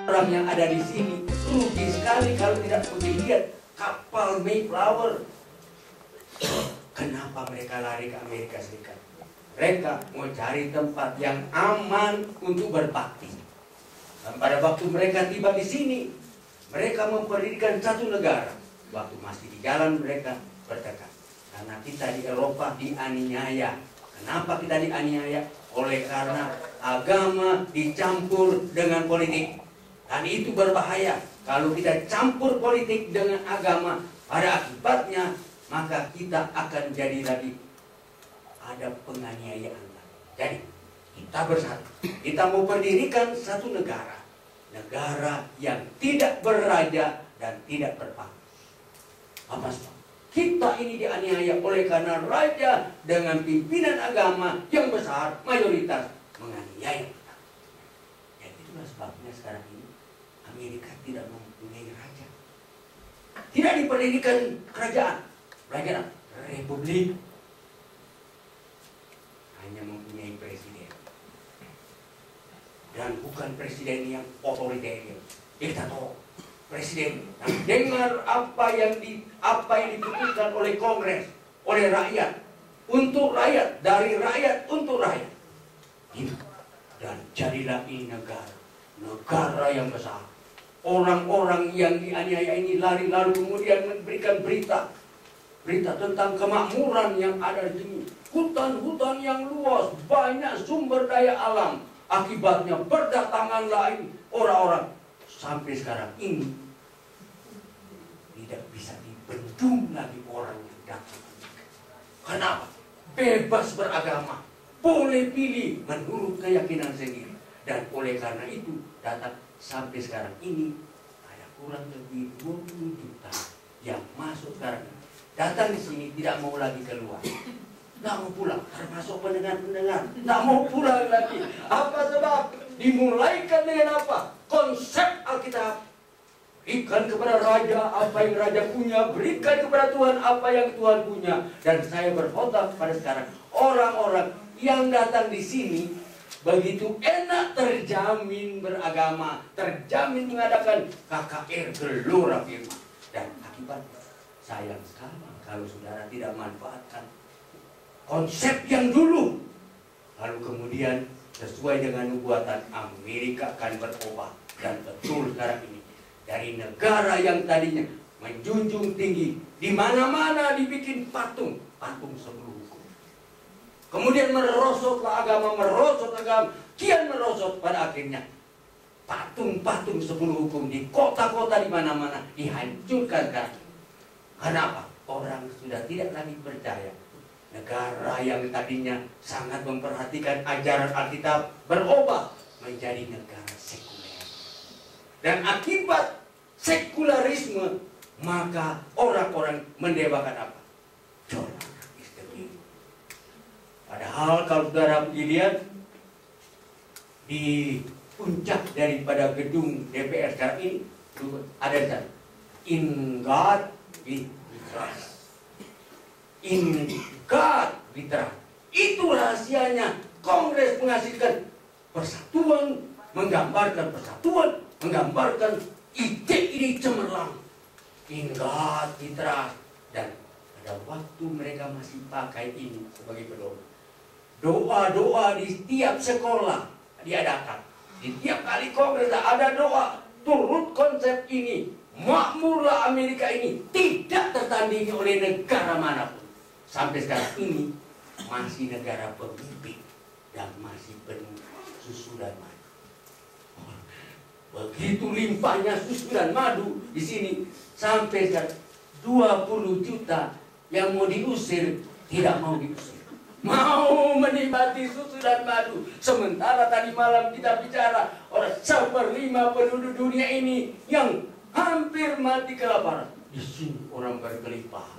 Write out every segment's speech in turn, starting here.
orang yang ada di sini rugi sekali kalau tidak pergi lihat kapal Mayflower. Kenapa mereka lari ke Amerika Serikat? Mereka mau cari tempat yang aman untuk berbakti. Dan pada waktu mereka tiba di sini, mereka memperdirikan satu negara. Waktu masih di jalan mereka bertekad. Karena kita di Eropa dianiaya. Kenapa kita dianiaya? Oleh karena agama dicampur dengan politik. Dan itu berbahaya. Kalau kita campur politik dengan agama, pada akibatnya maka kita akan jadi lagi ada penganiayaan. Jadi kita bersatu. Kita mau pendirikan satu negara. Negara yang tidak beraja dan tidak berpangkat. Apa sebab? Kita ini dianiaya oleh karena raja dengan pimpinan agama yang besar, mayoritas menganiaya kita. Ya, itulah sebabnya sekarang ini Amerika tidak mempunyai raja. Tidak diperdirikan kerajaan. Kerajaan republik. Hanya mempunyai presiden. Dan bukan presiden yang otoritarian, diktator. Presiden dengar apa yang diputuskan oleh Kongres, oleh rakyat, untuk rakyat, dari rakyat untuk rakyat. Dan jadilah ini negara yang besar. Orang-orang yang dianiaya ini lari lalu kemudian memberikan berita tentang kemakmuran yang ada di sini. Hutan-hutan yang luas, banyak sumber daya alam. Akibatnya berdatanganlah ini orang-orang. Sampai sekarang ini tidak bisa dibendung lagi orang yang datang. Kenapa? Bebas beragama, boleh pilih menurut keyakinan sendiri. Dan oleh karena itu datang sampai sekarang ini ada kurang lebih 20 juta yang masuk sekarang. Datang di sini tidak mau lagi keluar. Tidak mau pulang, termasuk pendengar-pendengar. Tidak mau pulang lagi. Apa sebab? Dimulaikan dengan apa? Konsep Alkitab. Berikan kepada raja apa yang raja punya. Berikan kepada Tuhan apa yang Tuhan punya. Dan saya berkhotbah pada sekarang. Orang-orang yang datang di sini begitu enak, terjamin beragama. Terjamin mengadakan KKR, gelora firman. Dan akibatnya sayang sekali kalau saudara tidak manfaatkan konsep yang dulu. Lalu kemudian sesuai dengan nubuatan Amerika akan berubah. Dan betul sekarang ini dari negara yang tadinya menjunjung tinggi, di mana-mana dibikin patung sebelum hukum. Kemudian merosotlah agama, kian merosot, pada akhirnya patung sebelum hukum di kota-kota di mana-mana dihancurkan sekarang. Kenapa? Orang sudah tidak lagi percaya. Negara yang tadinya sangat memperhatikan ajaran Alkitab berubah menjadi negara sekuler. Dan akibat sekularisme, maka orang-orang mendewakan apa? John is the king. Padahal kalau saudara lihat di puncak daripada gedung DPR sekarang ini ada di sana. In God we trust. In God we trust. Itu rahasianya. Kongres menghasilkan persatuan, menggambarkan persatuan, menggambarkan ide-ide cemerlang. In God we trust. Dan pada waktu mereka masih pakai ini sebagai pedoman, doa-doa di setiap sekolah diadakan. Di tiap kali kongres ada doa turut konsep ini. Makmurlah Amerika ini, tidak tertandingi oleh negara manapun. Sampai sekarang ini masih negara pemimpin dan masih penuh susu dan madu. Begitu limpahnya susu dan madu di sini, sampai sekarang 20 juta yang mau diusir tidak mau diusir. Mau menikmati susu dan madu. Sementara tadi malam kita bicara orang 1/5 penduduk dunia ini yang hampir mati kelaparan. Di sini orang berkelimpah.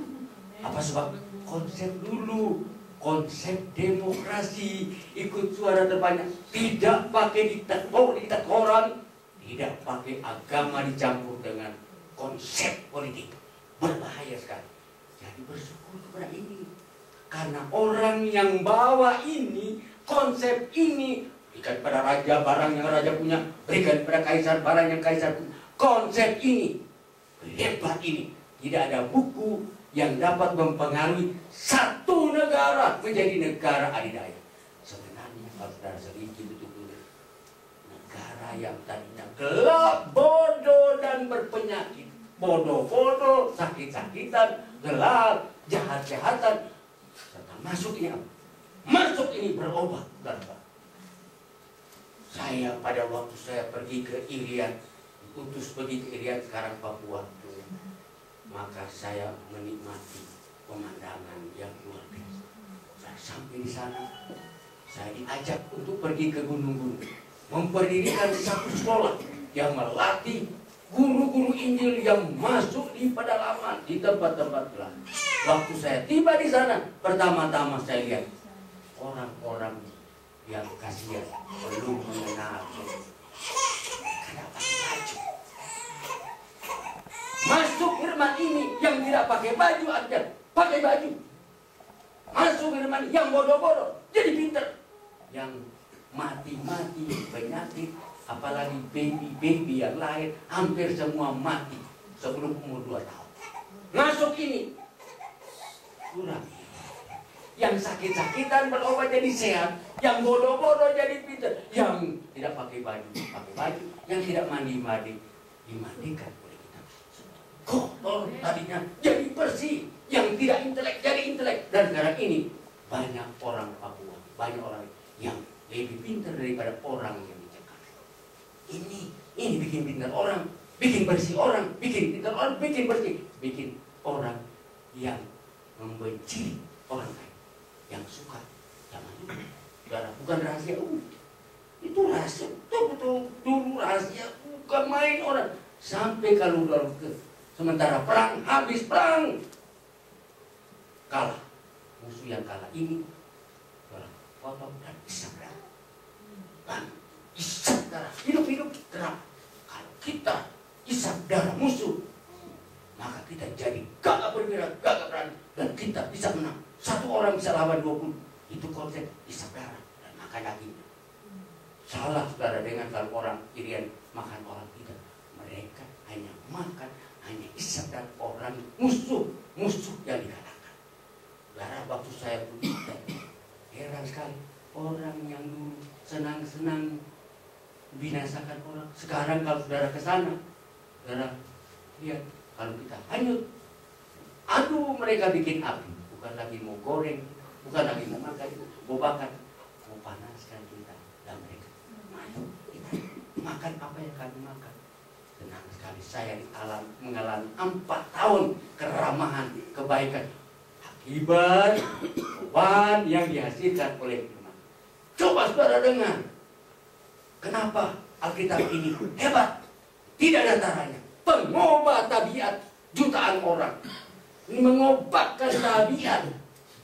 Apa sebab? Konsep dulu, konsep demokrasi, ikut suara terbanyak, tidak pakai diktatoran, tidak pakai agama dicampur dengan konsep politik. Berbahaya sekali. Jadi bersyukur kepada ini. Karena orang yang bawa ini, konsep ini, Berikan pada raja barang yang raja punya, berikan pada kaisar barang yang kaisar punya. Konsep ini, hebat ini, tidak ada buku yang dapat mempengaruhi satu negara menjadi negara adidaya. Sebenarnya kalau saudara selidiki betul-betul, negara yang tadinya gelap, bodoh dan berpenyakit, bodoh-bodoh, sakit-sakitan, gelap, jahat-jahatan, serta masuk ini apa? Masuk ini berobat. Saya pada waktu saya pergi ke Irian, utus pergi ke Irian, sekarang Papua, maka saya menikmati pemandangan yang luar biasa. Saya sampai di sana, saya diajak untuk pergi ke gunung-gunung, memperdirikan satu sekolah yang melatih guru-guru Injil yang masuk di pedalaman, di tempat-tempat gelap. Waktu saya tiba di sana, pertama-tama saya lihat orang-orang yang kasihan, belum mengenal kenapa baju. Masuk firman ini yang tidak pakai baju, artinya pakai baju. Masuk firman yang bodoh-bodoh jadi pinter, yang mati-mati penyakit, apalagi baby yang lahir hampir semua mati sebelum umur 2 tahun. Masuk ini kurang. Yang sakit-sakitan berobat jadi sehat, yang bodoh-bodoh jadi pintar, yang tidak pakai baju, yang tidak mandi-mandi, dimandikan oleh kita. Kotor tadinya jadi bersih, yang tidak intelek jadi intelek. Dan sekarang ini banyak orang Papua, banyak orang yang lebih pintar daripada orang yang dicekal. Ini bikin pintar orang, bikin bersih orang, bikin pintar orang, bikin bersih, bikin orang yang membenci orang lain, yang suka zaman dulu. Saudara, bukan rahasia itu rahasia betul dulu, rahasia bukan main orang. Sampai kalau udah ke sementara perang, habis perang, kalah, musuh yang kalah ini potong dan isap darah, dan isap darah, hidup-hidup. Kenapa? Kalau kita isap darah musuh, maka kita jadi gagah bergerak, gagah berani, dan kita bisa menang. Satu orang bisa lawan 20. Itu konsep isap darah dan makan daging. Salah saudara dengan kalau orang Irian makan orang kita. Mereka hanya makan, hanya isap darah orang musuh yang dikalahkan. Saudara, waktu saya pergi, heran sekali orang yang dulu senang-senang binasakan orang. Sekarang kalau saudara ke sana, saudara lihat kalau kita hanyut, aduh mereka bikin api. Bukan lagi mau goreng, bukan lagi mau makan, mau bakar, mau panaskan kita. Dan mereka makan apa yang kami makan. Senang sekali saya di alam mengalami 4 tahun keramahan, kebaikan, akibat beban yang dihasilkan oleh firman. Coba saudara dengar, kenapa Alkitab ini hebat? Tidak ada taranya. Pengubah tabiat jutaan orang. Ini mengobatkan tabiat.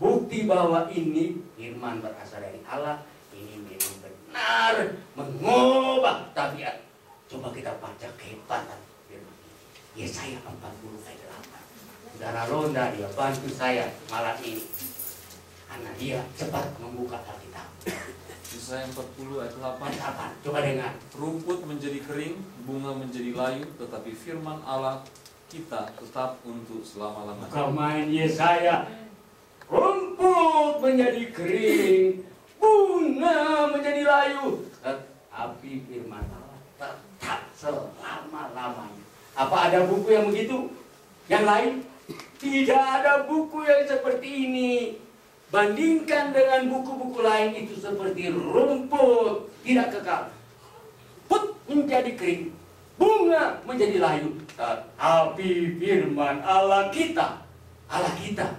Bukti bahwa ini firman berasal dari Allah. Ini memang benar mengubah tabiat. Coba kita baca kehebatan firman ini. Yesaya 40 ayat 8. Saudara Ronda dia bantu saya malam ini, karena dia cepat membuka Alkitab. Yesaya 40 ayat 8. Coba dengar. Rumput menjadi kering, bunga menjadi layu, tetapi firman Allah kita tetap untuk selama-lamanya. Bukan main Yesaya. Rumput menjadi kering, bunga menjadi layu, tetapi firman Allah tetap selama-lamanya. Apa ada buku yang begitu? Yang lain? Tidak ada buku yang seperti ini. Bandingkan dengan buku-buku lain, itu seperti rumput, tidak kekal. Put menjadi kering, bunga menjadi layu, tapi firman Allah kita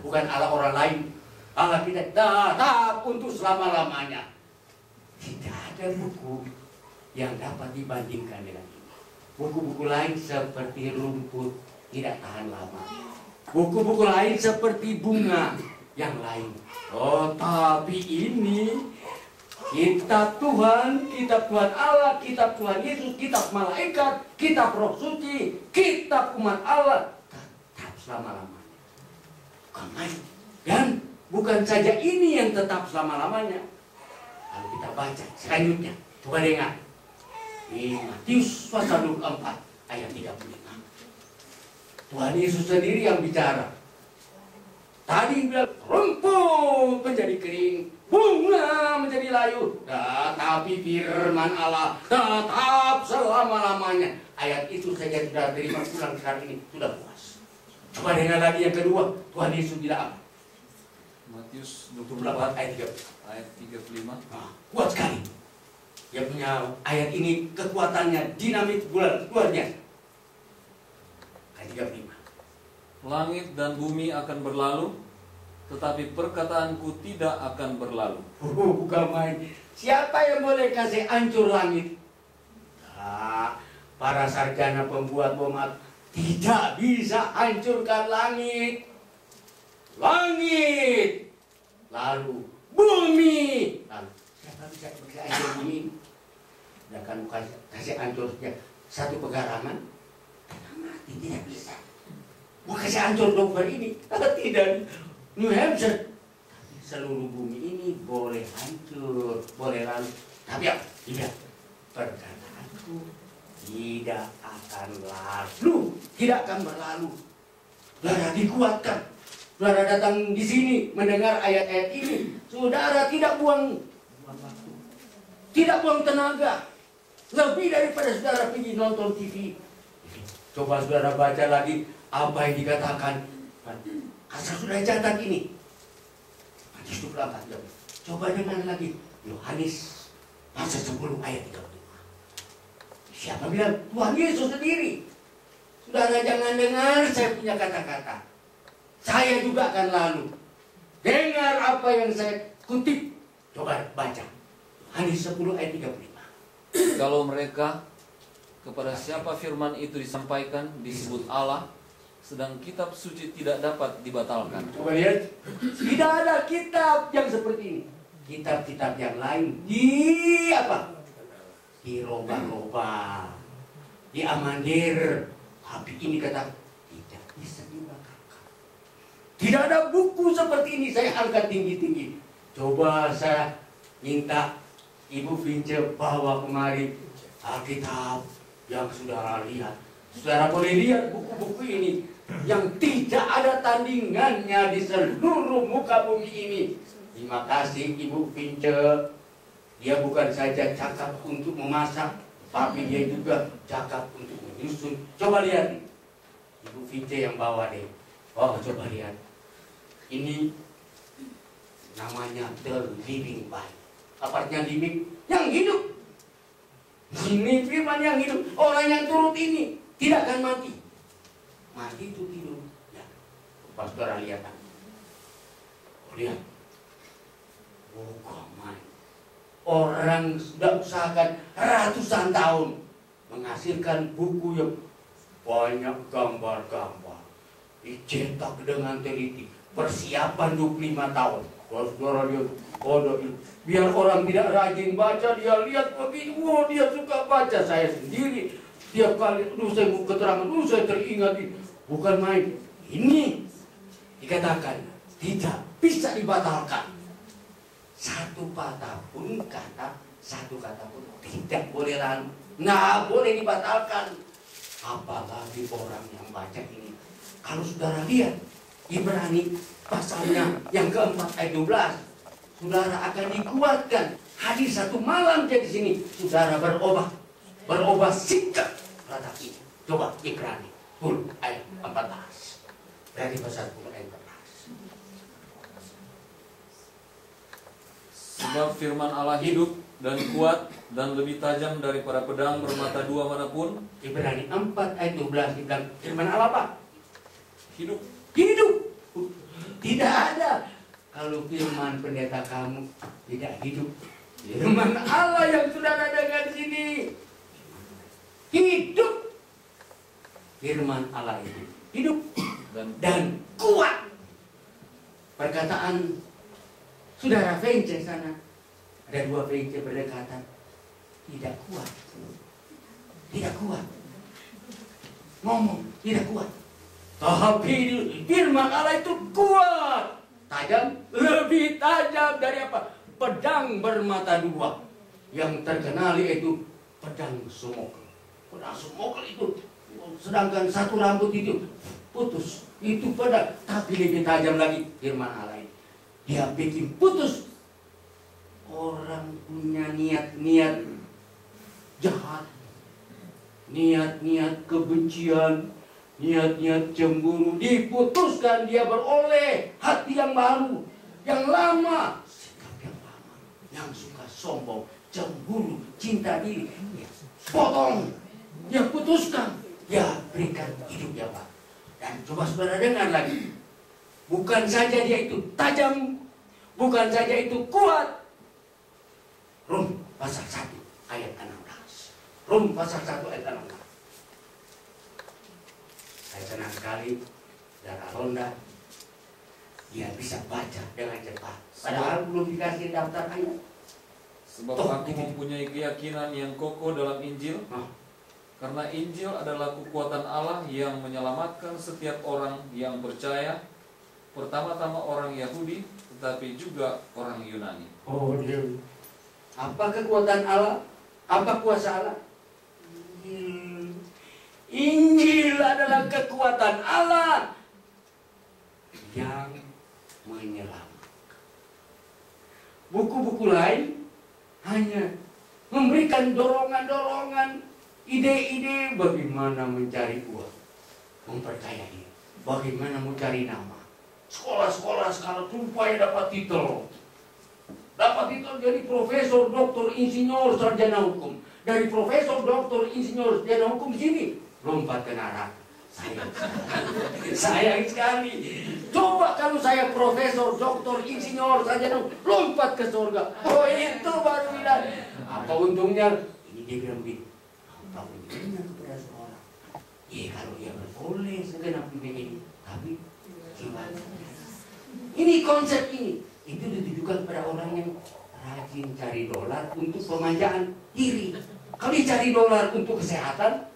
bukan Allah orang lain, Allah kita tetap untuk selama-lamanya. Tidak ada buku yang dapat dibandingkan dengan ini. Buku-buku lain seperti rumput, tidak tahan lama. Buku-buku lain seperti bunga yang lain. Oh, tapi ini kitab Tuhan, kitab Tuhan Allah, kitab Tuhan Yesus, kitab malaikat, kitab roh suci, kitab umat Allah, tetap selama-lamanya. Bukan main. Dan bukan saja ini yang tetap selama-lamanya. Kalau kita baca selanjutnya, Coba dengar. Di Matius pasal 24 ayat 35. Tuhan Yesus sendiri yang bicara. Tadi bilang rumput menjadi kering, bunga menjadi layu, tetapi firman Allah tetap selama-lamanya. Ayat itu saja sudah terima pulang sekarang ini, sudah puas. Coba dengar lagi yang kedua. Tuhan Yesus bilang apa? Matius 24 ayat 35. Nah, kuat sekali. Dia punya ayat ini kekuatannya dinamit luar biasa. Ayat 35. Langit dan bumi akan berlalu, tetapi perkataanku tidak akan berlalu. Bukan main. Siapa yang boleh kasih hancur langit? Para sarjana pembuat bom tidak bisa hancurkan langit. Langit, lalu bumi, lalu siapa bisa hancur bumi? Tidak akan kasih hancur satu pekarangan, mati tidak bisa. Mau kasih hancur Dover ini, tidak. New Hampshire, tapi seluruh bumi ini boleh hancur, boleh lalu. Tapi apa? Tidak. Perkataanku tidak akan lalu, tidak akan berlalu. Saudara dikuatkan. Saudara datang di sini mendengar ayat-ayat ini. Saudara tidak buang waktu, tidak buang tenaga. Lebih daripada saudara pergi nonton TV. Coba saudara baca lagi apa yang dikatakan. Asal sudah catat ini. Matius 24. Coba dengar lagi. Yohanes pasal 10 ayat 35. Siapa bilang? Tuhan Yesus sendiri. Saudara jangan dengar saya punya kata-kata. Saya juga akan lalu. Dengar apa yang saya kutip. Coba baca. Yohanes 10 ayat 35. Kalau mereka kepada siapa firman itu disampaikan disebut Allah, sedang kitab suci tidak dapat dibatalkan. Coba lihat. Tidak ada kitab yang seperti ini. Kitab-kitab yang lain dirobah-robah, diamandir. Tapi ini kata tidak bisa dibatalkan. Tidak ada buku seperti ini saya angkat tinggi-tinggi. Coba saya minta Ibu Vince bawa kemari Alkitab yang saudara lihat. Saudara boleh lihat buku-buku ini yang tidak ada tandingannya di seluruh muka bumi ini. Terima kasih Ibu Vince. Dia bukan saja cakap untuk memasak, tapi dia juga cakap untuk menyusun. Coba lihat nih. Ibu Vince yang bawa deh. Oh, coba lihat. Ini namanya The Living Bible. Apartnya living yang hidup. Ini firman yang hidup. Orang yang turut ini tidak akan mati. Mati itu tidur. Ya. Pas saudara lihat. Lihat. Oh, come. Orang sudah usahakan ratusan tahun menghasilkan buku yang banyak gambar-gambar, dicetak dengan teliti, persiapan 25 tahun. Kalau saudara lihat, biar orang tidak rajin baca, dia lihat begini, wah dia suka baca. Saya sendiri tiap kali, saya mau keterangan, saya teringat, bukan main. Ini dikatakan tidak bisa dibatalkan. Satu kata pun tidak boleh lalu, nggak boleh dibatalkan. Apalagi orang yang baca ini. Kalau saudara lihat Ibrani pasalnya yang keempat ayat 12, saudara akan dikuatkan. Hadir satu malam jadi sini, saudara berubah sikap terhadap ini. Coba Ibrani 10 ayat 14. Dari pasal 10 ayat 14. Sebab firman Allah hidup dan kuat dan lebih tajam daripada pedang bermata dua manapun. Ibrani 4 ayat 12 dibilang firman Allah apa? Hidup. Tidak ada. Kalau firman pendeta kamu tidak hidup, firman Allah yang saudara dengar di sini hidup. Firman Allah itu hidup dan kuat. Perkataan saudara Vince sana, ada dua Vince berdekatan, tidak kuat. Tidak kuat. Ngomong tidak kuat. Tapi firman Allah itu kuat. Tajam, lebih tajam dari apa? Pedang bermata dua. yang terkenal yaitu pedang Somokel. Pedang Somokel itu, sedangkan satu rambut itu putus, itu pedang, tapi lebih tajam lagi firman Allah ini. Dia bikin putus orang punya niat-niat jahat, niat-niat kebencian, niat-niat cemburu, diputuskan, dia beroleh hati yang baru, yang lama, sikap yang lama, yang suka sombong, cemburu, cinta diri, dia potong, dia putuskan, dia berikan hidup yang baru. Dan coba saudara dengar lagi, bukan saja dia itu tajam, bukan saja itu kuat. Rum pasal 1 ayat 16. Rum pasal 1 ayat 16. Saya senang sekali Saudara Ronda, dia bisa baca dengan cepat. Padahal belum dikasih daftar ayat. Sebab aku mempunyai keyakinan yang kokoh dalam Injil, karena Injil adalah kekuatan Allah yang menyelamatkan setiap orang yang percaya, pertama-tama orang Yahudi, tetapi juga orang Yunani. Oh, dia. Apa kekuatan Allah? Apa kuasa Allah? Injil adalah kekuatan Allah yang menyelamatkan. Buku-buku lain hanya memberikan dorongan-dorongan, ide-ide bagaimana mencari uang, memperkaya diri, bagaimana mencari nama. Sekolah-sekolah sekarang supaya dapat titel. Dapat titel jadi profesor, doktor, insinyur, sarjana hukum. Dari profesor, doktor, insinyur, sarjana hukum sini lompat ke neraka. Sayang sekali. Coba kalau saya profesor, doktor, insinyur, sarjana hukum, lompat ke surga. Oh, itu baru bilang. Apa untungnya? Ini dia bilang begini. Apa untungnya kepada seorang? Ya kalau dia berboleh segenap dunia ini, tapi gimana? Ini konsep ini. Itu ditujukan pada orang yang rajin cari dolar untuk pemanjaan diri. Kalau dicari dolar untuk kesehatan,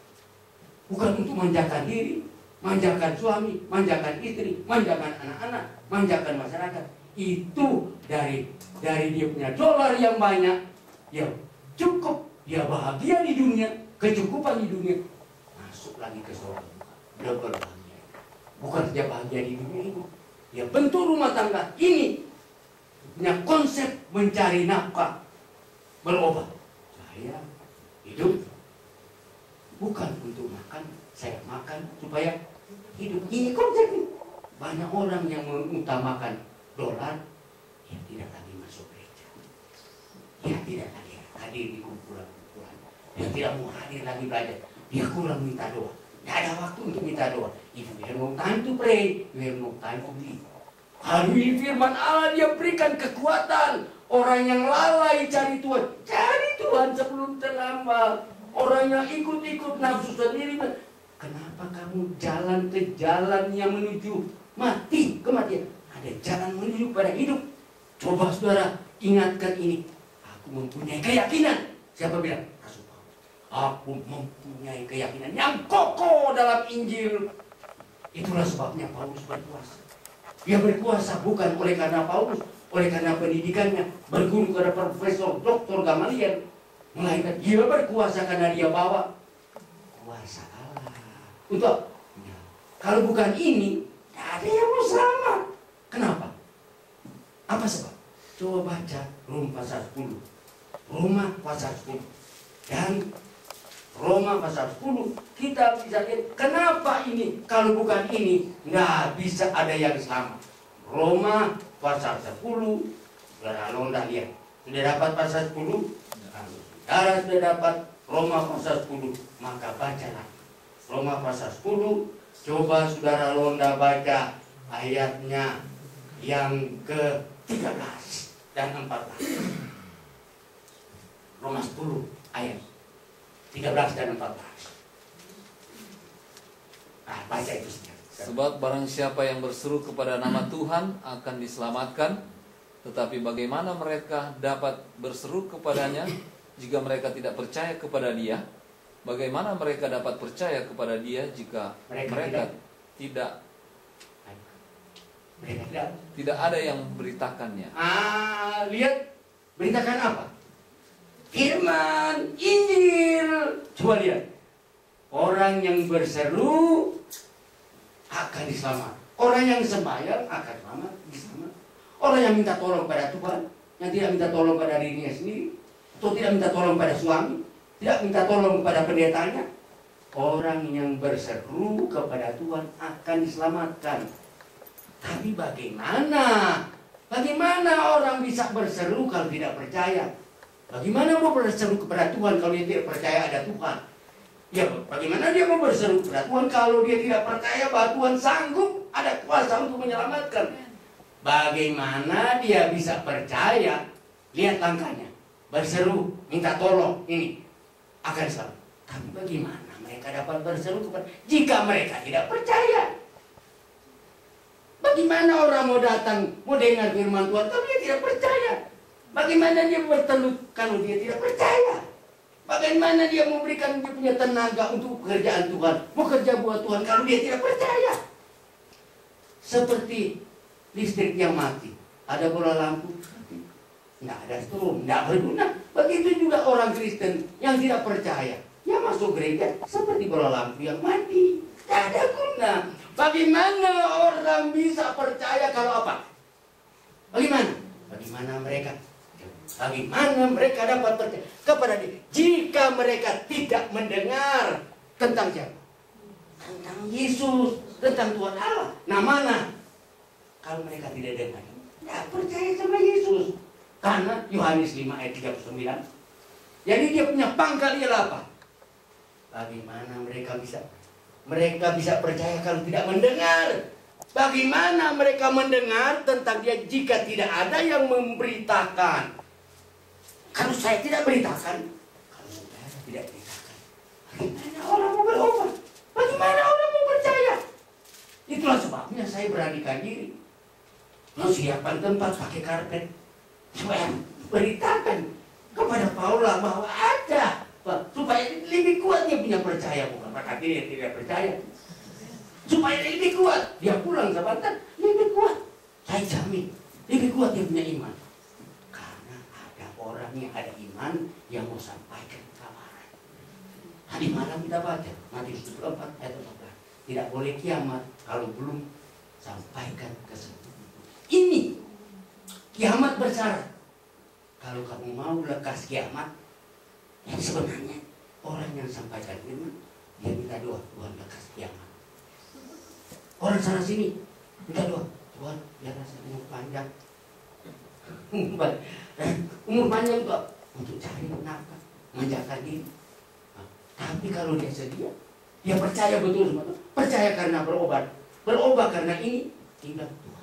bukan untuk manjakan diri, manjakan suami, manjakan istri, manjakan anak-anak, manjakan masyarakat. Itu dari dia punya dolar yang banyak, dia cukup, dia bahagia di dunia, kecukupan di dunia, masuk lagi ke surga, double bahagia. Bukan saja bahagia di dunia ini, dia bentuk rumah tangga ini punya konsep mencari nafkah, berobat. Saya hidup bukan untuk makan, saya makan supaya hidup. Ini konsep ini. Banyak orang yang mengutamakan dolar, dia tidak lagi masuk gereja, dia tidak lagi hadir di kumpulan-kumpulan, dia tidak mau hadir lagi belajar, dia kurang minta doa, tidak ada waktu untuk minta doa. If you have no time to pray, you have no time to believe. Hari ini firman Allah dia berikan kekuatan. Orang yang lalai cari Tuhan sebelum terlambat. Orang yang ikut-ikut nafsu sendiri. Kenapa kamu jalan ke jalan yang menuju mati, kematian? Ada jalan menuju pada hidup. Coba saudara ingatkan ini. Aku mempunyai keyakinan. Siapa bilang? Rasul Paulus. Aku mempunyai keyakinan yang kokoh dalam Injil. Itulah sebabnya Paulus berkuasa. Dia berkuasa bukan oleh karena Paulus, oleh karena pendidikannya, berguru kepada profesor, doktor Gamaliel, melainkan dia berkuasa karena dia bawa kuasa Allah. Untuk ya, kalau bukan ini, tidak ada yang mau selamat. Kenapa? Apa sebab? Coba baca Roma pasal 10. Roma pasal 10. Dan Roma pasal 10, kita bisa lihat kenapa ini, kalau bukan ini, nggak bisa ada yang selamat. Roma pasal 10, saudara Londa lihat, sudah dapat pasal 10? Saudara sudah dapat Roma pasal 10, maka bacalah Roma pasal 10, coba saudara Londa baca ayatnya yang ke-13 dan 14. Roma 10 ayat 13 dan 14. Nah, baca itu saja. Sebab barang siapa yang berseru kepada nama Tuhan akan diselamatkan. Tetapi bagaimana mereka dapat berseru kepadanya jika mereka tidak percaya kepada dia? Bagaimana mereka dapat percaya kepada dia jika mereka tidak ada yang memberitakannya? Lihat, beritakan apa? firman, Injil. Coba lihat. Orang yang berseru akan diselamatkan. Orang yang sembahyang akan diselamatkan. Orang yang minta tolong pada Tuhan, yang tidak minta tolong pada dirinya sendiri, atau tidak minta tolong pada suami, tidak minta tolong kepada pendetanya, orang yang berseru kepada Tuhan akan diselamatkan. Tapi bagaimana orang bisa berseru kalau tidak percaya? Bagaimana mau berseru kepada Tuhan kalau dia tidak percaya ada Tuhan? Ya, bagaimana dia mau berseru kepada Tuhan kalau dia tidak percaya bahwa Tuhan sanggup, ada kuasa untuk menyelamatkan? Bagaimana dia bisa percaya? Lihat langkahnya. Berseru, minta tolong, ini akan selamat. Tapi bagaimana mereka dapat berseru kepada jika mereka tidak percaya? Bagaimana orang mau datang, mau dengar firman Tuhan tapi dia tidak percaya? Bagaimana dia bertelut kalau dia tidak percaya? Bagaimana dia memberikan dia punya tenaga untuk pekerjaan Tuhan, mau kerja buat Tuhan kalau dia tidak percaya? Seperti listrik yang mati, ada bola lampu, tidak ada strom, tidak berguna. Begitu juga orang Kristen yang tidak percaya, yang masuk gereja seperti bola lampu yang mati, tidak ada guna. Bagaimana orang bisa percaya kalau apa? Bagaimana mereka dapat percaya kepada dia jika mereka tidak mendengar tentang siapa? Tentang Yesus, tentang Tuhan Allah. Nah, mana? Kalau mereka tidak dengar, tidak percaya sama Yesus. Karena Yohanes 5 ayat 39. Jadi dia punya pangkal ialah apa? Bagaimana mereka bisa percaya kalau tidak mendengar? Bagaimana mereka mendengar tentang dia jika tidak ada yang memberitakan? Kalau saya tidak beritakan, kalau saudara tidak beritakan, bagaimana orang mau berubah? Bagaimana orang mau percaya? Itulah sebabnya saya beranikan diri siapkan tempat pakai karpet supaya beritakan kepada Paula bahwa ada, supaya lebih kuat dia punya percaya, bukan berarti dia tidak percaya. Supaya lebih kuat dia pulang sebentar, lebih kuat. Saya jamin lebih kuat dia punya iman. Karena ada orang yang ada iman yang mau sampaikan kabaran. Tadi malam kita baca Matius 24 ayat 14. Tidak boleh kiamat kalau belum sampaikan keseluruhan. Ini kiamat bersyarat. Kalau kamu mau lekas kiamat, yang sebenarnya orang yang sampaikan firman dia minta doa, Tuhan lekas kiamat. Orang sana sini minta doa, Tuhan biarlah saya umur panjang. Umur panjang itu untuk cari nafkah, menjaga diri. Tapi kalau dia sedia, dia percaya betul semua. Percaya karena berobat karena ini, tinggal Tuhan.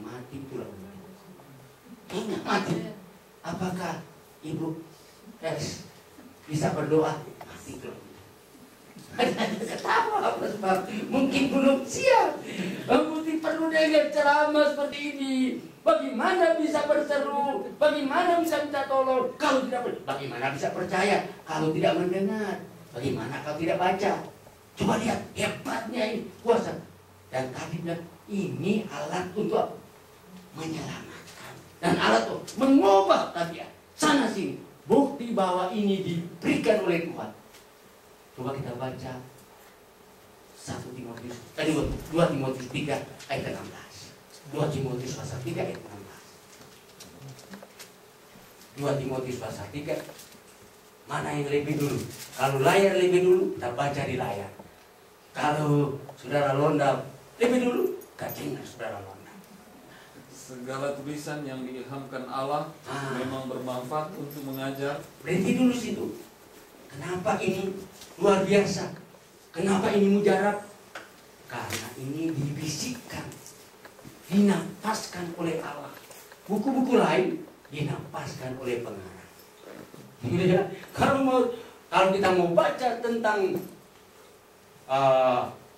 Mati pula. Ingat mati. Apakah Ibu bisa berdoa? Mati pula. Ketawa apa sebab? Mungkin belum siap. Mungkin perlu dengar ceramah seperti ini. Bagaimana bisa berseru? Bagaimana bisa minta tolong? Kalau tidak bagaimana bisa percaya? Kalau tidak mendengar, bagaimana kalau tidak baca? Coba lihat hebatnya ini kuasa. Dan tadi bilang ini alat untuk menyelamatkan dan alat untuk mengubah tabiat sana sini. Bukti bahwa ini diberikan oleh Tuhan. Coba kita baca 2 Timotius 3 ayat 16. 2 Timotius pasal 3 ayat 16. 2 Timotius pasal 3. Mana yang lebih dulu? Kalau layar lebih dulu, kita baca di layar. Kalau saudara londa lebih dulu, kajian saudara londa. Segala tulisan yang diilhamkan Allah memang bermanfaat untuk mengajar. Berhenti dulu situ. Kenapa ini luar biasa? Kenapa ini mujarab? Karena ini dibisikkan, dinapaskan oleh Allah. Buku-buku lain dinapaskan oleh pengarang. Ya, kalau kita mau baca tentang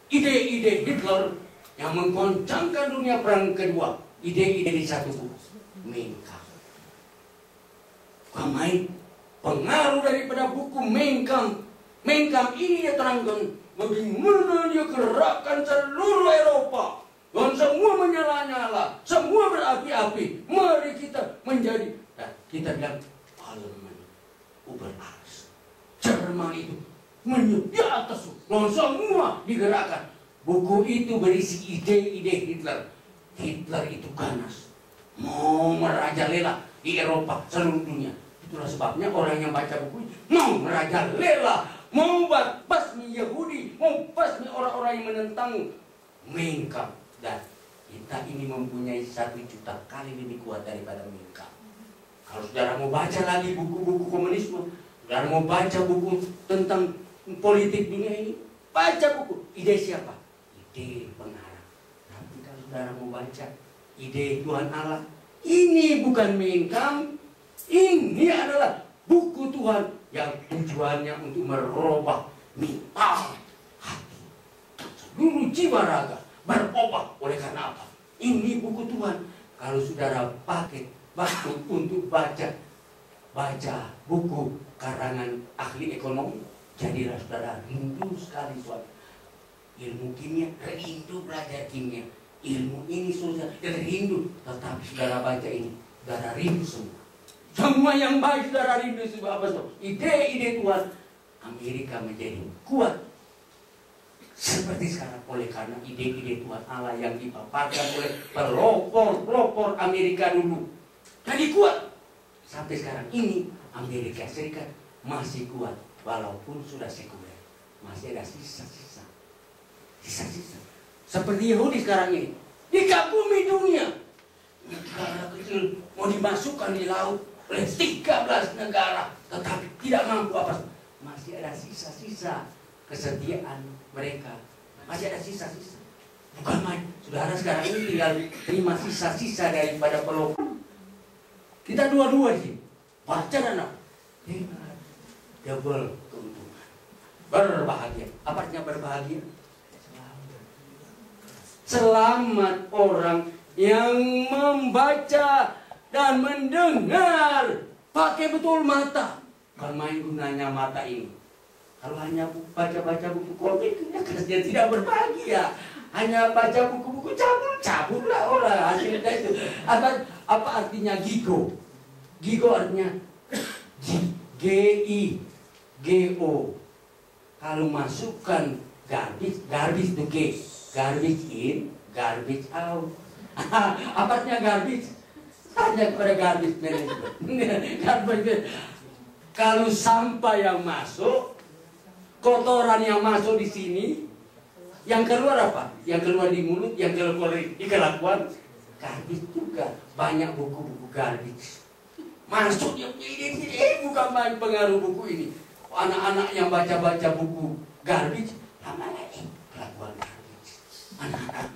ide-ide Hitler yang menggoncangkan dunia perang kedua, ide-ide di satu buku, Mein Kampf. Bukan main. Pengaruh daripada buku Mein Kampf. Mein Kampf ini dia terangkan bagaimana dia gerakan seluruh Eropa. Dan semua menyala-nyala, semua berapi-api. Mari kita menjadi, kita bilang parlemen beralas. Jerman itu di atas dan semua digerakkan. Buku itu berisi ide-ide Hitler. Hitler itu ganas, mau merajalela di Eropa, seluruh dunia. Itulah sebabnya orang yang baca buku itu mau merajalela, mau basmi Yahudi, mau basmi orang-orang yang menentang Mein Kampf. Dan kita ini mempunyai 1 juta kali lebih kuat daripada Mein Kampf. Kalau saudara mau baca lagi buku-buku komunisme, saudara mau baca buku tentang politik dunia ini, baca buku. Ide siapa? Ide pengarang. Tapi kalau saudara mau baca ide Tuhan Allah, ini bukan Mein Kampf. Ini adalah buku Tuhan yang tujuannya untuk merubah mental, hati, seluruh jiwa raga, berubah. Oleh karena apa? Ini buku Tuhan. Kalau saudara pakai waktu untuk baca buku karangan ahli ekonomi, jadilah saudara rindu sekali suatu ilmu kimia, rindu belajar kimia. Ilmu ini saudara rindu, tetapi saudara baca ini, saudara rindu semua. Semua yang baik saudara rindu semua. Apa saudara? Ide-ide Tuhan. Amerika menjadi kuat seperti sekarang oleh karena ide-ide Tuhan Allah yang dipaparkan oleh pelopor Amerika dulu. Jadi kuat. Sampai sekarang ini Amerika Serikat masih kuat walaupun sudah sekuler. Masih ada sisa-sisa. Seperti Yahudi sekarang ini dikagumi dunia. Negara kecil mau dimasukkan di laut oleh 13 negara, tetapi tidak mampu apa. Masih ada sisa-sisa kesetiaan mereka. Masih ada sisa-sisa. Bukan main. Saudara sekarang ini tinggal terima sisa-sisa daripada pelopor. Kita dua-dua sih. Baca dan apa? Double keuntungan. Berbahagia. Apa artinya berbahagia? Selamat orang yang membaca dan mendengar. Pakai betul mata. Bukan main gunanya mata ini. Kalau hanya baca-baca buku komik, dia tidak berbahagia. Hanya baca buku-buku cabul-cabullah orang. Hasilnya itu. Apa artinya gigo? Gigo artinya G-I-G-O. Kalau masukkan garbage itu G. Garbage in, garbage out. Apa artinya garbage? Tanya kepada garbage management. Kalau sampah yang masuk, kotoran yang masuk di sini, yang keluar apa? Yang keluar di mulut, yang keluar di kelakuan, garbage juga. Banyak buku-buku garbage. Masuk yang ini, bukan main pengaruh buku ini. Anak-anak yang baca-baca buku garbage, lama-lama kelakuan garbage. Anak-anak,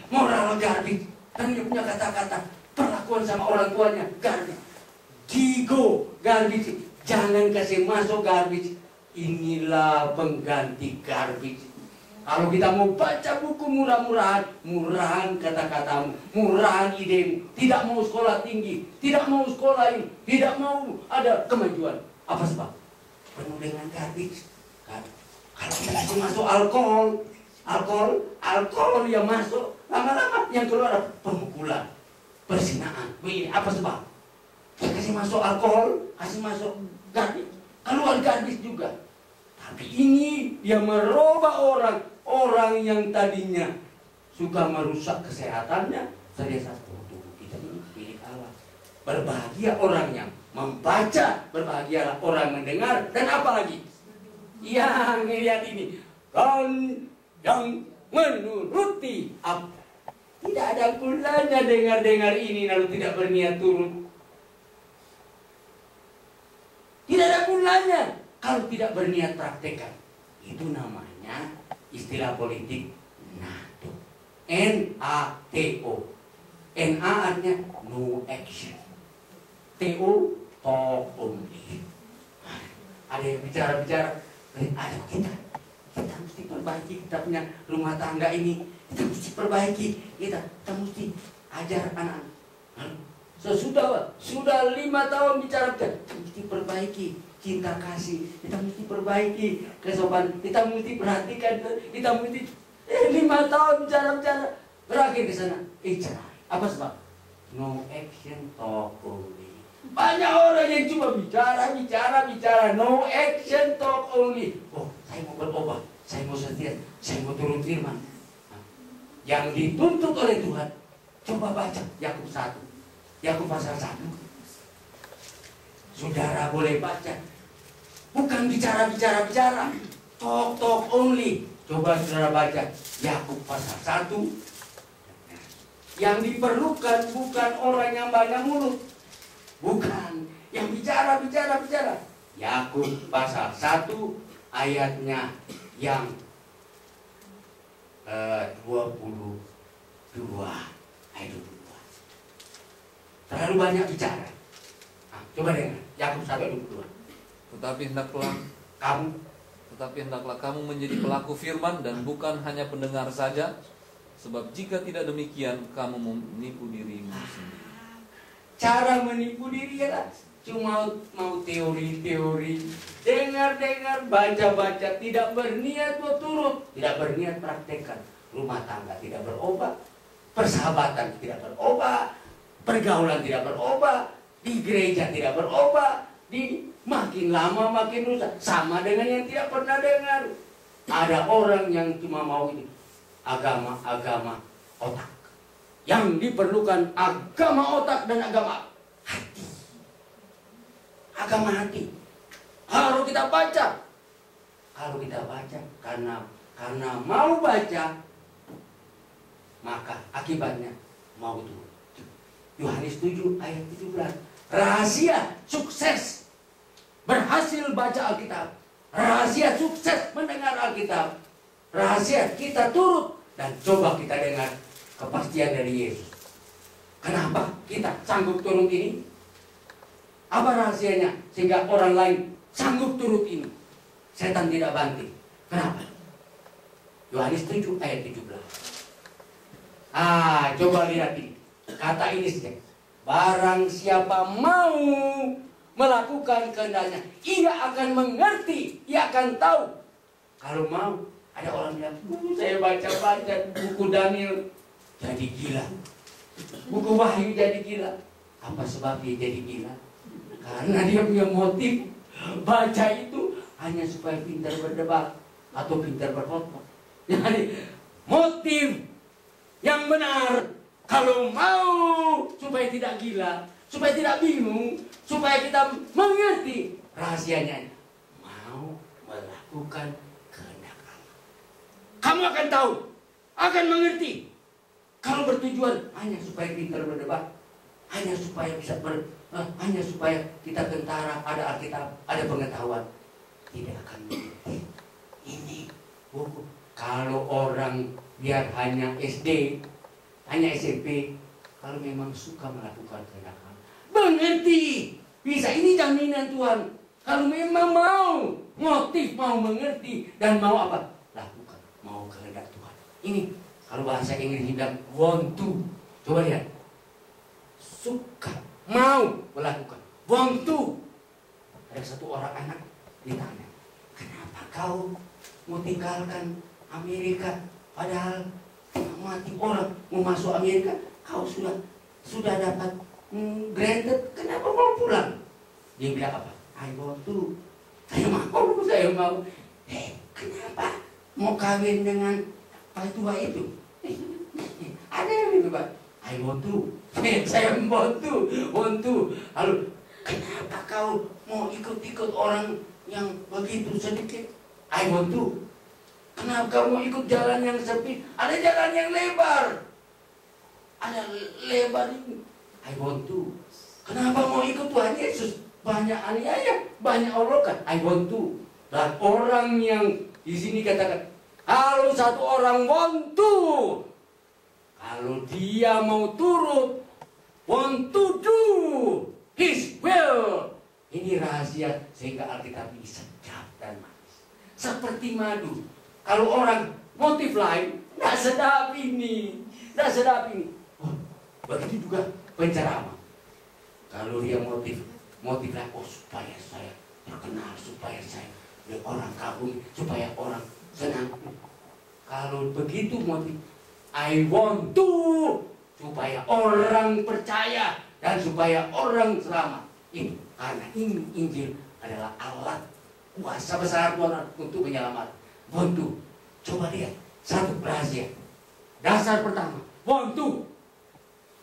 moral garbage. Dan dia punya kata-kata, perlakuan sama orang tuanya garbage. Gigo garbage. Jangan kasih masuk garbage. Inilah pengganti garbage. Kalau kita mau baca buku murahan kata-katamu, murahan idemu, tidak mau sekolah tinggi, tidak mau sekolah ini, tidak mau ada kemajuan. Apa sebab? Penuh dengan garbage. Kalau kita kasih masuk alkohol yang masuk, lama-lama yang keluar pemukulan, perzinaan. Begini, apa sebab? Kita kasih masuk alkohol, kasih masuk garbage, keluar garbage juga. Tapi ini yang merubah orang yang tadinya suka merusak kesehatannya, ternyata tubuh kita ini milik Allah. Berbahagia orang yang membaca, berbahagialah orang mendengar, dan apa lagi? Yang lihat ini, dan yang menuruti apa? Tidak ada gunanya dengar-dengar ini lalu tidak berniat turun. Tidak ada gunanya kalau tidak berniat praktekkan. Itu namanya istilah politik NATO. N-A-T-O. N-A artinya no action. T-O, talk only. Ada yang bicara-bicara, ada kita mesti perbaiki, kita punya rumah tangga ini, kita mesti perbaiki, kita mesti ajar anak-anak. Sudah 5 tahun bicara, kita mesti perbaiki cinta kasih, kita mesti perbaiki kesopanan, kita mesti perhatikan, kita mesti 5 tahun bicara, berakhir di sana cerai. Apa sebab? No action, talk only. Banyak orang yang cuma bicara, no action, talk only. Oh, saya mau berubah, saya mau setia, saya mau turun firman. Nah, yang dituntut oleh Tuhan, coba baca Yakub 1, Yakub pasal 1. Saudara boleh baca, bukan bicara, talk only. Coba saudara baca Yakub pasal 1. Yang diperlukan bukan orang yang banyak mulut, bukan yang bicara. Yakub pasal 1 ayatnya yang 22 ayat 22. Terlalu banyak bicara. Nah, coba dengar Yakub 1:22. Tetapi hendaklah kamu menjadi pelaku firman dan bukan hanya pendengar saja, sebab jika tidak demikian kamu menipu dirimu sendiri. Cara menipu diri adalah cuma mau teori, dengar, baca, tidak berniat mau turut, tidak berniat praktekkan. Rumah tangga tidak berubah, persahabatan tidak berubah, pergaulan tidak berubah, di gereja tidak berubah, di makin lama makin rusak, sama dengan yang tidak pernah dengar. Ada orang yang cuma mau ini agama otak. Yang diperlukan agama otak dan agama hati. Agama hati. Kalau kita baca karena mau baca, maka akibatnya mau turun. Yohanes 7 ayat 17. Rahasia sukses berhasil baca Alkitab. Rahasia sukses mendengar Alkitab. Rahasia kita turut dan coba kita dengar kepastian dari Yesus. Kenapa kita sanggup turut ini? Apa rahasianya sehingga orang lain sanggup turut ini? Setan tidak banting. Kenapa? Yohanes 7 ayat 17. Coba lihat ini. Kata ini saja. Barang siapa mau melakukan kehendaknya, ia akan mengerti, ia akan tahu. Kalau mau, ada orang bilang, saya baca buku Daniel, jadi gila. Buku Wahyu jadi gila. Apa sebabnya jadi gila? Karena dia punya motif baca itu hanya supaya pintar berdebat atau pintar berkhotbah. Jadi motif yang benar. Kalau mau supaya tidak gila, supaya tidak bingung, supaya kita mengerti rahasianya, mau melakukan kehendak Allah. Kamu akan tahu, akan mengerti. Kalau bertujuan hanya supaya pintar berdebat, hanya supaya bisa hanya supaya kita tentara, ada Alkitab, ada pengetahuan, tidak akan mengerti. Ini buku. Kalau orang biar hanya SD, hanya SMP, kalau memang suka melakukan kehendak Allah, mengerti. Bisa, ini jaminan Tuhan. Kalau memang mau, motif mau mengerti dan mau apa? Lakukan, mau kehendak Tuhan. Ini kalau bahasa Inggris bilang want to. Coba lihat. Suka, mau melakukan. Want to. Ada satu orang anak ditanya, kenapa kau mau tinggalkan Amerika? Padahal mati orang mau masuk Amerika, kau sudah dapat granted, kenapa mau pulang? Dia bilang apa? I want to. Saya mau. Kenapa mau kawin dengan Pak tua itu? Ada yang itu Pak. I want to. Saya want to. Lalu kenapa kau mau ikut orang yang begitu sedikit? I want to. Kenapa kamu ikut jalan yang sempit? Ada jalan yang lebar. Ada lebar ini. I want to. Kenapa mau ikut Tuhan Yesus? Banyak aniaya, banyak olokan. I want to. Dan orang yang di sini katakan, kalau satu orang want to, kalau dia mau turut, want to do His will. Ini rahasia sehingga Alkitab ini sedap dan manis. Seperti madu. Kalau orang motif lain, tidak sedap ini. Begitu juga penceramah. Kalau dia motif lain, supaya saya terkenal, supaya saya orang kagum, supaya orang senang. Kalau begitu motif, I want to, supaya orang percaya dan supaya orang selamat. ini. Karena ini Injil adalah alat kuasa besar Tuhan untuk menyelamatkan. Bontu, coba lihat satu rahasia. Dasar pertama, bontu,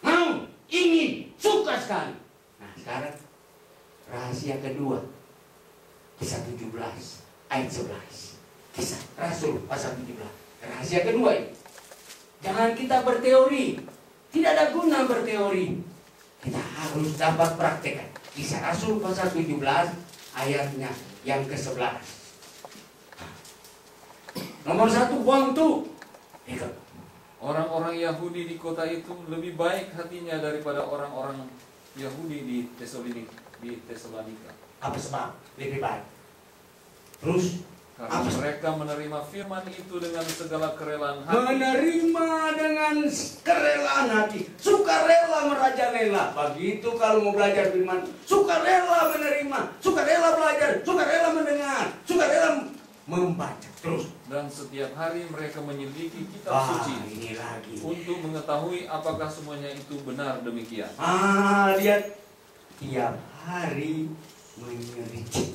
mau, ingin, suka sekali. Nah sekarang rahasia kedua, Kisah 17 ayat 11. Kisah Rasul pasal 17. Rahasia kedua ini. Jangan kita berteori. Tidak ada guna berteori. Kita harus dapat praktekkan. Kisah Rasul pasal 17 ayatnya yang ke-11. Nomor 1, bontu. Orang-orang Yahudi di kota itu lebih baik hatinya daripada orang-orang Yahudi di Tesalonika. Apa sebab? Lebih baik. Terus Karena mereka menerima firman itu dengan segala kerelaan hati. Menerima dengan kerelaan hati. Sukarela merajalela. Begitu kalau mau belajar firman. Sukarela menerima. Sukarela belajar. Sukarela mendengar. Sukarela membaca. Terus. Dan setiap hari mereka menyelidiki kitab suci. Ini lagi. Untuk mengetahui apakah semuanya itu benar demikian. Lihat. Tiap hari menyelidiki.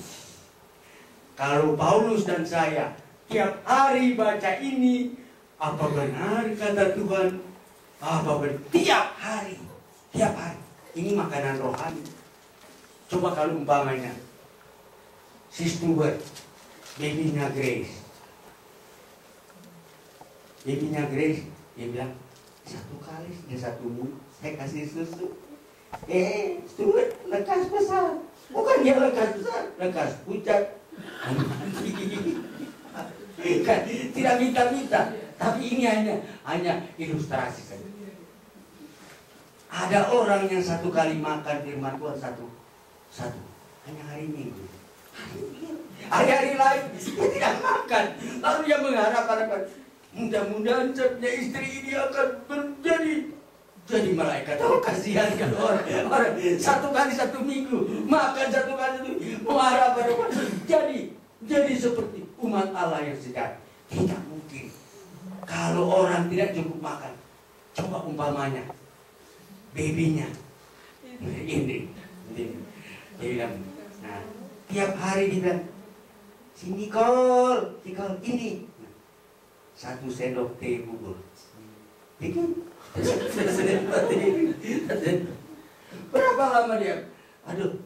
Kalau Paulus dan saya tiap hari baca ini, apa benar kata Tuhan? Apa benar? Tiap hari. Ini makanan rohani. Coba kalau umpamanya si Stuart, babynya Grace, dia bilang, satu kali dia 1 minggu saya kasih susu. Stuart lekas besar. Bukan dia lekas besar, lekas pucat. Tidak minta-minta, tapi ini hanya ilustrasi saja. Ada orang yang 1 kali makan firman Tuhan satu, hanya hari Minggu. Hari-hari lain dia tidak makan. Lalu dia mengharapkan mudah-mudahan punya istri ini akan jadi malaikat. Oh kasihan kan orang 1 kali 1 minggu makan 1 kali itu mengharapkan jadi seperti umat Allah yang sejati. Tidak mungkin. Kalau orang tidak cukup makan, coba umpamanya babynya ini dia bilang, nah tiap hari dia bilang, si Nicole ini 1 sendok teh bubur bikin. Berapa lama dia? Aduh,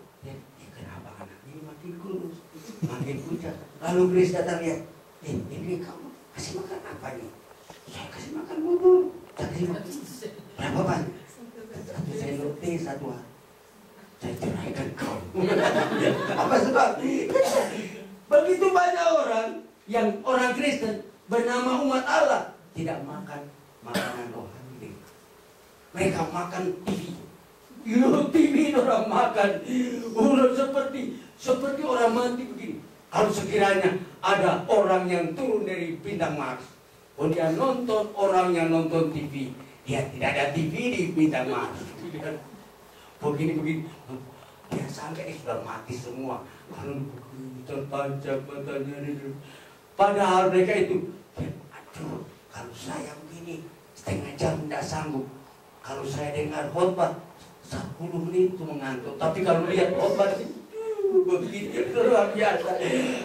kenapa anak ini makin kurus, makin pucat. Lalu Grace datang lihat, ini kamu kasih makan apa nih? Saya kasih makan bubur. Kasih makan berapa banyak? 1 sendok teh 1 hari. Saya ceraikan kau. Apa sebab? Begitu banyak orang Kristen bernama umat Allah tidak makan makanan rohani. Mereka makan TV. TV orang makan. Udah seperti orang mati begini. Kalau sekiranya ada orang yang turun dari bintang Mars, dia nonton orang yang nonton TV, dia tidak ada TV di bintang Mars. Begini, dia sampai sudah mati semua. Terpanjang matanya. Padahal mereka itu, aduh, kalau saya begini setengah jam tidak sanggup. Kalau saya dengar khotbah 10 menit itu mengantuk. Tapi kalau lihat khotbah begitu luar biasa.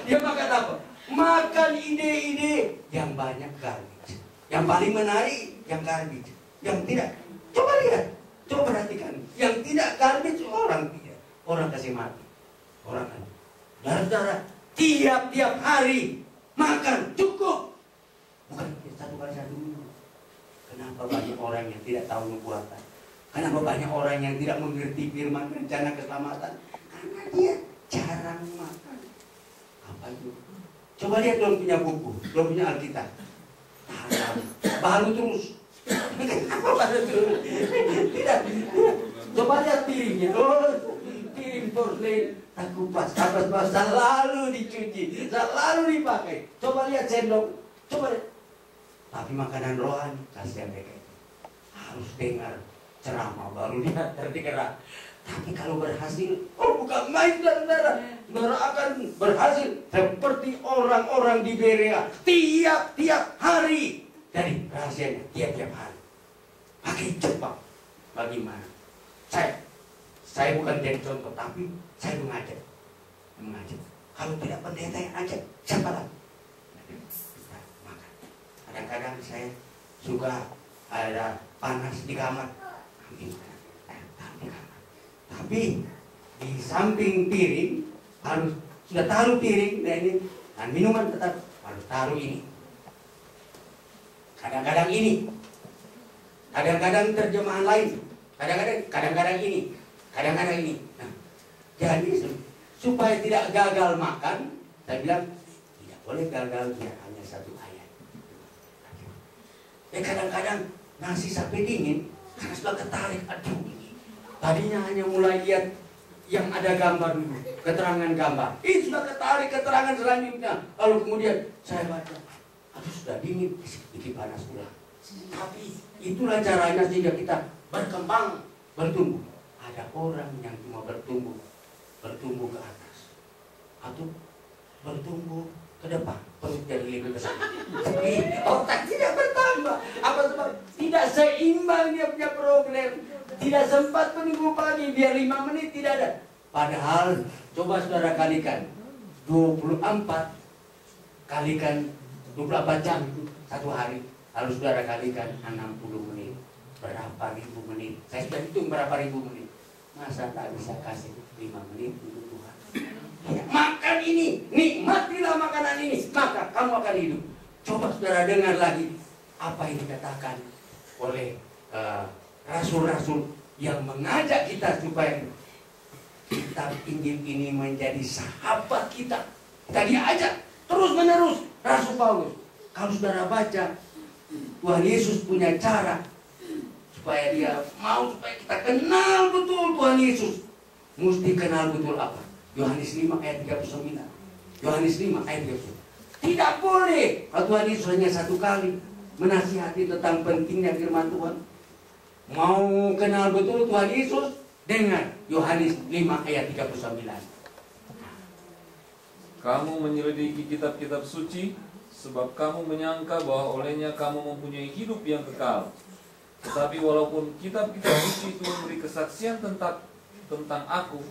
Dia makan apa? Makan ide-ide yang banyak garbage. Yang paling menarik yang garbage. Yang tidak, coba lihat, coba perhatikan. Yang tidak garbage orang kasih mati. Orang kan. Saudara, tiap hari makan cukup. Bukan 1 kali 1 minggu. Kenapa banyak orang yang tidak tahu nubuatan? Kenapa banyak orang yang tidak mengerti firman rencana keselamatan? Karena dia jarang makan. Apa itu? Coba lihat dong punya buku, dong punya Alkitab. Baru terus. Kenapa baru terus? Tidak. Coba lihat piringnya. Piring porselen, kupas, selalu dicuci, selalu dipakai. Coba lihat sendok. Coba lihat. Tapi makanan rohani, kasihan mereka itu. Harus dengar ceramah baru dia tergerak. Tapi kalau berhasil, bukan main saudara. Saudara akan berhasil seperti orang-orang di Berea. Tiap hari. Dari rahasianya, tiap hari. Pakai Jepang. Bagaimana? Saya bukan jadi contoh, tapi saya mengajak. Kalau tidak pendeta yang ajak, siapa lagi? Kita makan. Kadang-kadang saya suka ada panas di kamar, taruh di kamar. Tapi di samping piring harus sudah taruh piring dan minuman tetap harus taruh ini. Kadang-kadang ini, kadang-kadang terjemahan lain, kadang-kadang ini, kadang-kadang ini. Nah, jadi supaya tidak gagal makan, saya bilang tidak boleh gagal biar hanya satu ayat. Kadang-kadang nasi sampai dingin karena sudah ketarik, aduh ini. Tadinya hanya mulai lihat yang ada gambar dulu, keterangan gambar. Ini sudah ketarik keterangan selanjutnya. Lalu kemudian saya baca, aduh sudah dingin, bikin panas pula. Tapi itulah caranya sehingga kita berkembang, bertumbuh. Ada orang yang cuma bertumbuh ke atas, atau bertumbuh ke depan, perut jadi lebih besar. Otak tidak bertambah. Apa sebab? Tidak seimbang dia punya problem. Tidak sempat menunggu pagi, biar 5 menit tidak ada. Padahal coba saudara kalikan 24 kalikan 24 jam itu satu hari. Lalu saudara kalikan 60 menit. Berapa ribu menit? Saya sudah hitung berapa ribu menit. Masa tak bisa kasih 5 menit untuk Tuhan? Ya, makan ini, nikmatilah makanan ini, maka kamu akan hidup. Coba saudara dengar lagi apa yang dikatakan oleh rasul-rasul yang mengajak kita supaya kitab Injil ini menjadi sahabat kita. Kita diajak terus menerus. Rasul Paulus, kalau saudara baca, Tuhan Yesus punya cara supaya dia mau supaya kita kenal betul Tuhan Yesus. Mesti kenal betul apa? Yohanes 5 ayat 39. Yohanes 5 ayat 39. Tidak boleh kalau Tuhan Yesus hanya satu kali menasihati tentang pentingnya firman Tuhan. Mau kenal betul Tuhan Yesus, dengar Yohanes 5 ayat 39. Kamu menyelidiki kitab-kitab suci, sebab kamu menyangka bahwa olehnya kamu mempunyai hidup yang kekal. Tetapi walaupun kitab-kitab suci itu memberi kesaksian tentang aku,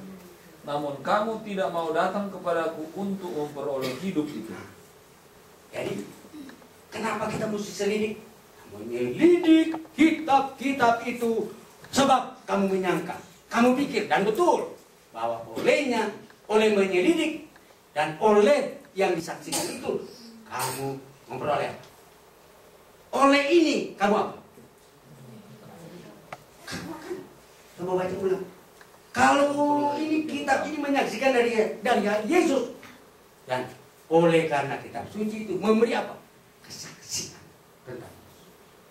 namun kamu tidak mau datang kepadaku untuk memperoleh hidup itu. Jadi, kenapa kita mesti selidik? Menyelidik kitab-kitab itu sebab kamu menyangka, kamu pikir dan betul bahwa oleh menyelidik dan oleh yang disaksikan itu kamu memperoleh. Oleh ini kamu apa? Kamu akan coba baca ulang. Kalau ini kitab ini menyaksikan dari Yesus, dan oleh karena kitab suci itu memberi apa? Kesaksian tentang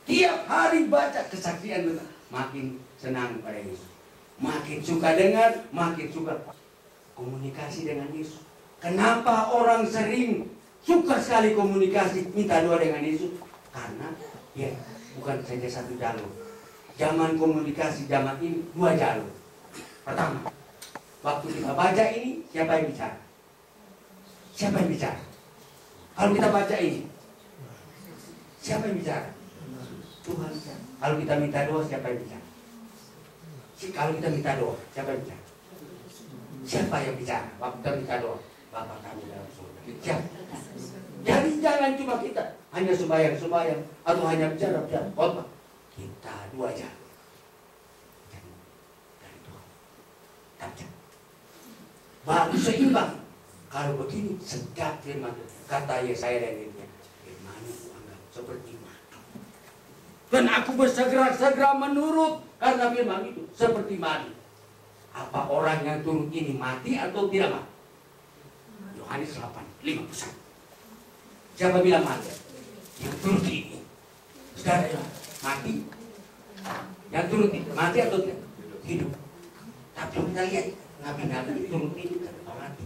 tiap hari baca kesaksian tentang, makin senang pada Yesus, makin suka dengar, makin suka komunikasi dengan Yesus. Kenapa orang sering suka sekali komunikasi, minta doa dengan Yesus? Karena ya bukan saja satu jalur. Zaman komunikasi zaman ini 2 jalur. Pertama, waktu kita baca ini, siapa yang bicara? Siapa yang bicara? Kalau kita baca ini, siapa yang bicara? Tuhan. Kalau kita minta doa, siapa yang bicara? Kalau kita minta doa, siapa yang bicara? Siapa yang bicara? Waktu kita minta doa, Bapa kami dalam surga. Siapa? Jadi jangan cuma kita hanya sembahyang atau hanya bicara khotbah. Kita 2 jalur. Dari Tuhan. Baru seimbang. Kalau begini, setiap firman kata Yesaya dan Yeremia, firman itu anggap seperti madu. Dan aku bersegera-segera menurut karena firman itu seperti madu. Apa orang yang turut ini mati atau tidak mati? Yohanes 8:51. Siapa bilang mati? Yang turut ini. Saudara mati? Yang turut ini mati atau tidak? Hidup. Tapi kita lihat nabi-nabi turut ini mati.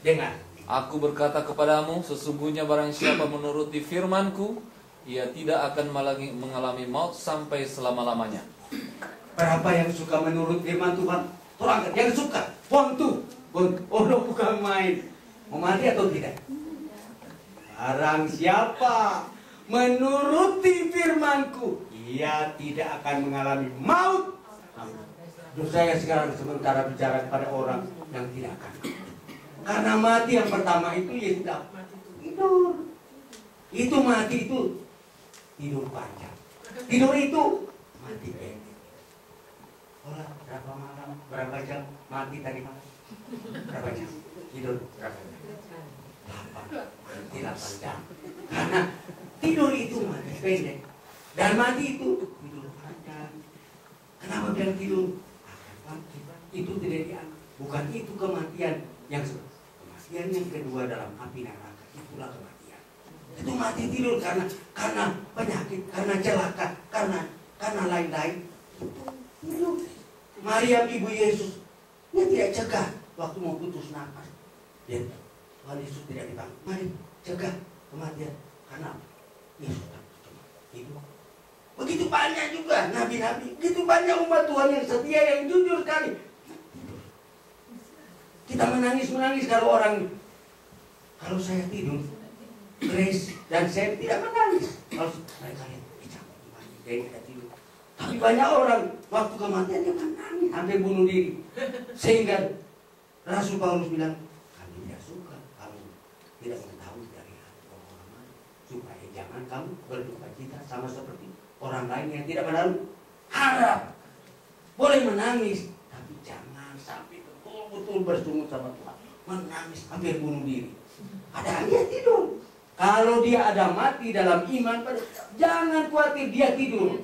Dengar. Aku berkata kepadamu, sesungguhnya barang siapa menuruti firmanku, ia tidak akan mengalami maut sampai selama-lamanya. Berapa yang suka menurut firman Tuhan? Orang yang suka, pontu, bukan main. Mau mati atau tidak? Barang siapa menuruti firmanku, ia tidak akan mengalami maut saya sekarang sementara bicara kepada orang yang tidak akan mati. Karena mati yang pertama itu ya sudah tidur. Itu mati itu tidur panjang. Tidur itu mati pendek. Orang berapa malam, berapa jam mati tadi malam? Berapa jam? Tidur berapa jam? 8 jam. Karena tidur itu mati pendek. Dan mati itu tidur panjang. Kenapa bilang tidur? Itu tidak dianggap. Bukan itu kematian yang kematian yang kedua dalam api neraka. Itulah kematian. Itu mati tidur karena penyakit, karena celaka, karena lain-lain. Itu Maria ibu Yesus, dia tidak cegah waktu mau putus nafas. Tuhan Yesus tidak dipanggil. Mari cegah kematian. Karena Yesus takut cuma hidup. Begitu banyak juga nabi-nabi, begitu banyak umat Tuhan yang setia, yang jujur sekali. Kita menangis kalau saya tidur, Grace dan saya tidak menangis. Kalau mereka lihat, dia tidak tidur. Tapi banyak orang waktu kematian dia menangis, hampir bunuh diri. Sehingga Rasul Paulus bilang, kami tidak suka kamu tidak mengetahui dari hati orang lain, supaya jangan kamu berduka cita sama seperti orang lain yang tidak menaruh harap. Boleh menangis, tapi jangan sampai betul-betul bersungut sama Tuhan. Menangis hampir bunuh diri. Padahal dia tidur. Kalau dia ada mati dalam iman, jangan khawatir, dia tidur.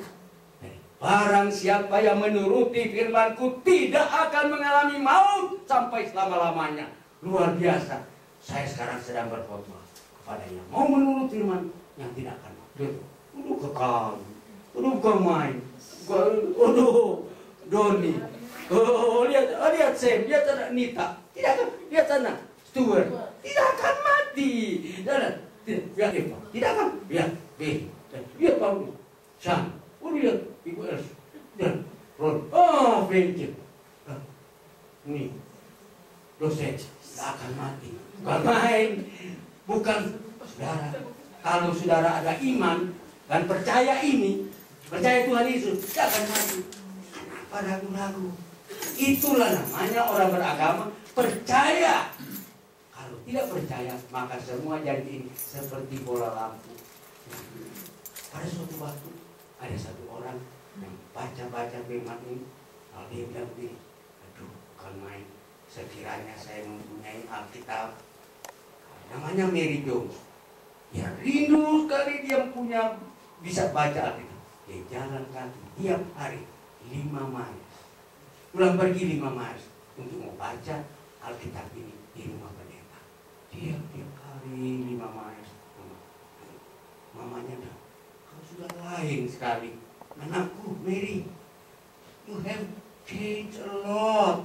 Barang siapa yang menuruti firman-Ku tidak akan mengalami maut sampai selama-lamanya. Luar biasa. Saya sekarang sedang berkhotbah kepadanya. Mau menurut firman yang tidak akan maut. Udah kekal. Udah bukan main. Aduh, Doni. Oh, lihat Sam, lihat sana Nita. Tidak akan, lihat sana Stuart. Tidak akan mati. Lihat Eva. Tidak akan. Lihat B. Lihat Paulus. Sam. Oh, lihat Ibu Els. Dan Ron. Oh, Benji. Ini dosen. Tidak akan mati. Bukan main. Bukan saudara. Kalau saudara ada iman dan percaya ini, percaya Tuhan Yesus, tidak akan mati. Kenapa ragu-ragu? Itulah namanya orang beragama percaya. Kalau tidak percaya, maka semua jadi ini seperti bola lampu. Pada suatu waktu ada satu orang yang baca firman ini, lalu dia bilang begini, aduh bukan main, sekiranya saya mempunyai Alkitab. Namanya Mary Jones. Ya rindu sekali dia punya bisa baca Alkitab. Dia jalan kaki tiap hari 5 mil. Pulang pergi 5 mil untuk membaca Alkitab ini di rumah pendeta. Tiap hari 5 mil. Mamanya bilang, kau sudah lain sekali. Anakku, Mary, you have changed a lot.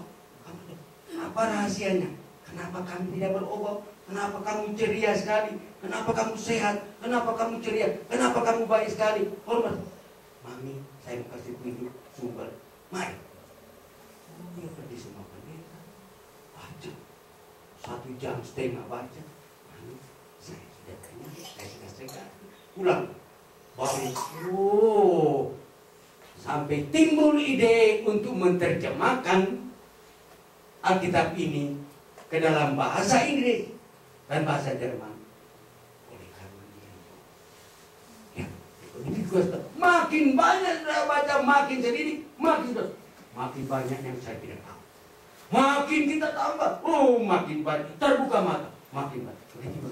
Apa rahasianya? Kenapa kamu tidak berubah? Kenapa kamu ceria sekali? Kenapa kamu sehat? Kenapa kamu ceria? Kenapa kamu baik sekali? Hormat. Mami, saya mau kasih tunjuk sumber. Mari. Dia pergi semua pendeta. Baca. 1,5 jam baca. Mami, saya sudah kenyang. Saya sudah segar. Pulang. Baru. Sampai timbul ide untuk menerjemahkan Alkitab ini ke dalam bahasa Inggris dan bahasa Jerman. Oleh karena dia, makin banyak saya baca, makin sendiri, makin banyak yang saya tidak tahu. Makin kita tambah, makin banyak terbuka mata, makin banyak. Begitu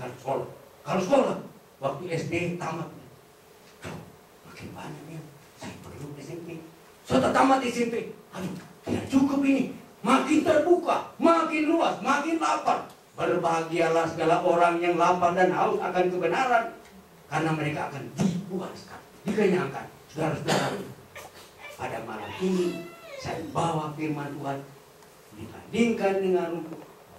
kalau sekolah, waktu SD tamat, makin banyak yang saya perlu SMP. Sudah tamat SMP, aduh, tidak cukup ini. Makin terbuka, makin luas, makin lapar. Berbahagialah segala orang yang lapar dan haus akan kebenaran, karena mereka akan dipuaskan, dikenyangkan. Saudara-saudara, pada malam ini saya bawa firman Tuhan dibandingkan dengan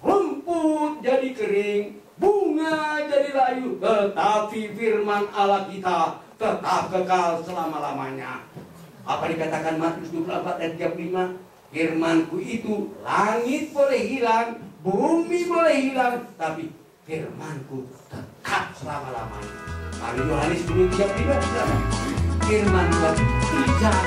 rumput jadi kering, bunga jadi layu, tetapi firman Allah kita tetap kekal selama-lamanya. Apa dikatakan Matius 24 ayat 35? Firman-Ku itu langit boleh hilang, bumi boleh hilang, tapi firman-Ku tetap selama-lamanya. Mari Yohanes 10:35 Firman Tuhan tidak